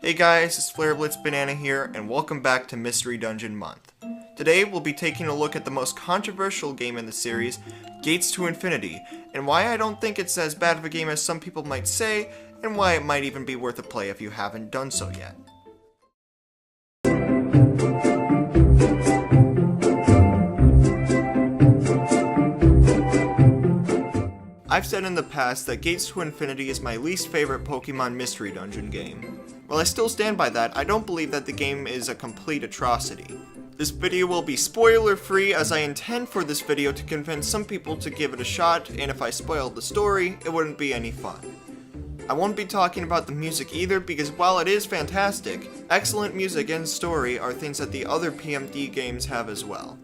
Hey guys, it's FlareBlitz Banana here, and welcome back to Mystery Dungeon Month. Today we'll be taking a look at the most controversial game in the series, Gates to Infinity, and why I don't think it's as bad of a game as some people might say, and why it might even be worth a play if you haven't done so yet. I've said in the past that Gates to Infinity is my least favorite Pokemon Mystery Dungeon game. While I still stand by that, I don't believe that the game is a complete atrocity. This video will be spoiler-free, as I intend for this video to convince some people to give it a shot, and if I spoiled the story, it wouldn't be any fun. I won't be talking about the music either, because while it is fantastic, excellent music and story are things that the other PMD games have as well.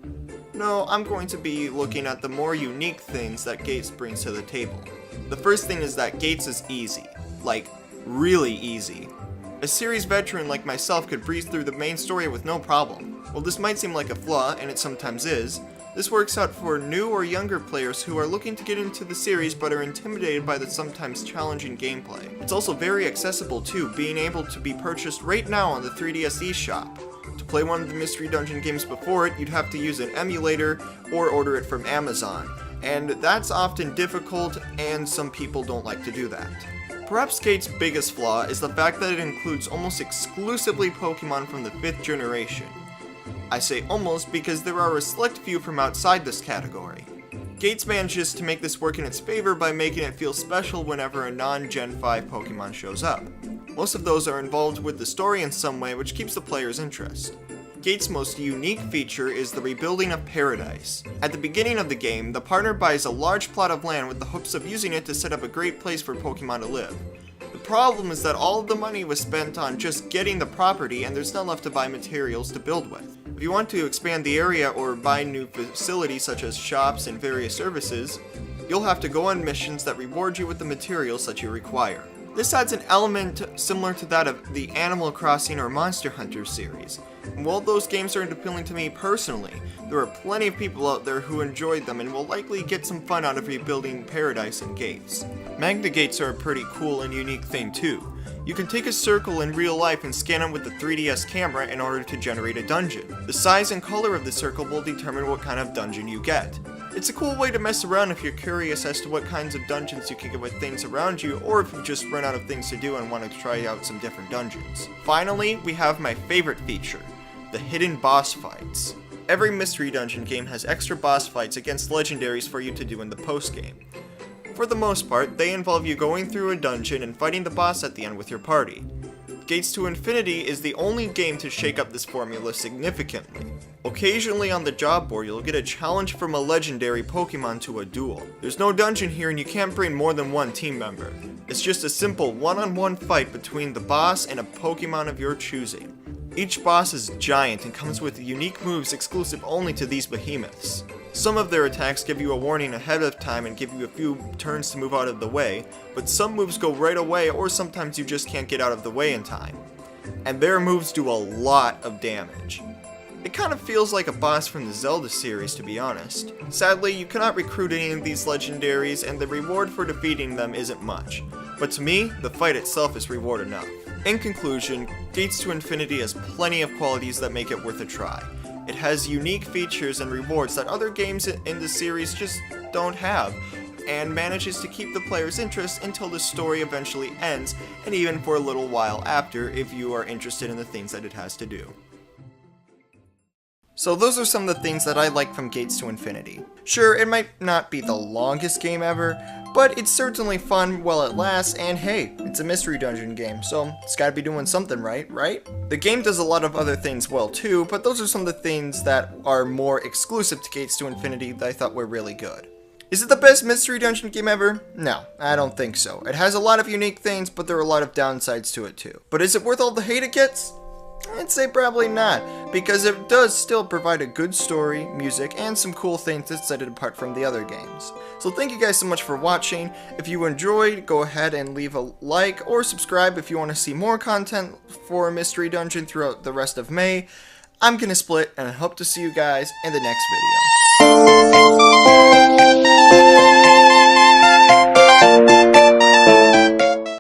No, I'm going to be looking at the more unique things that Gates brings to the table. The first thing is that Gates is easy. Like, really easy. A series veteran like myself could breeze through the main story with no problem. While this might seem like a flaw, and it sometimes is, this works out for new or younger players who are looking to get into the series but are intimidated by the sometimes challenging gameplay. It's also very accessible too, being able to be purchased right now on the 3DS eShop. To play one of the Mystery Dungeon games before it, you'd have to use an emulator or order it from Amazon, and that's often difficult, and some people don't like to do that. Perhaps Gates' biggest flaw is the fact that it includes almost exclusively Pokemon from the 5th generation. I say almost because there are a select few from outside this category. Gates manages to make this work in its favor by making it feel special whenever a non-Gen 5 Pokemon shows up. Most of those are involved with the story in some way, which keeps the player's interest. Gates' most unique feature is the rebuilding of Paradise. At the beginning of the game, the partner buys a large plot of land with the hopes of using it to set up a great place for Pokemon to live. The problem is that all of the money was spent on just getting the property, and there's not left to buy materials to build with. If you want to expand the area or buy new facilities such as shops and various services, you'll have to go on missions that reward you with the materials that you require. This adds an element similar to that of the Animal Crossing or Monster Hunter series. And while those games aren't appealing to me personally, there are plenty of people out there who enjoyed them and will likely get some fun out of rebuilding Paradise and Gates. Magna Gates are a pretty cool and unique thing too. You can take a circle in real life and scan it with the 3DS camera in order to generate a dungeon. The size and color of the circle will determine what kind of dungeon you get. It's a cool way to mess around if you're curious as to what kinds of dungeons you can get with things around you, or if you just run out of things to do and want to try out some different dungeons. Finally, we have my favorite feature, the hidden boss fights. Every Mystery Dungeon game has extra boss fights against legendaries for you to do in the post-game. For the most part, they involve you going through a dungeon and fighting the boss at the end with your party. Gates to Infinity is the only game to shake up this formula significantly. Occasionally on the job board, you'll get a challenge from a legendary Pokemon to a duel. There's no dungeon here and you can't bring more than one team member. It's just a simple one-on-one fight between the boss and a Pokemon of your choosing. Each boss is giant and comes with unique moves exclusive only to these behemoths. Some of their attacks give you a warning ahead of time and give you a few turns to move out of the way, but some moves go right away, or sometimes you just can't get out of the way in time. And their moves do a lot of damage. It kind of feels like a boss from the Zelda series, to be honest. Sadly, you cannot recruit any of these legendaries, and the reward for defeating them isn't much. But to me, the fight itself is reward enough. In conclusion, Gates to Infinity has plenty of qualities that make it worth a try. It has unique features and rewards that other games in the series just don't have, and manages to keep the player's interest until the story eventually ends, and even for a little while after if you are interested in the things that it has to do. So those are some of the things that I like from Gates to Infinity. Sure, it might not be the longest game ever, but it's certainly fun while it lasts, and hey, it's a Mystery Dungeon game, so it's gotta be doing something right? The game does a lot of other things well too, but those are some of the things that are more exclusive to Gates to Infinity that I thought were really good. Is it the best Mystery Dungeon game ever? No, I don't think so. It has a lot of unique things, but there are a lot of downsides to it too. But is it worth all the hate it gets? I'd say probably not, because it does still provide a good story, music, and some cool things that set it apart from the other games. So thank you guys so much for watching. If you enjoyed, go ahead and leave a like or subscribe if you want to see more content for Mystery Dungeon throughout the rest of May. I'm gonna split, and I hope to see you guys in the next video.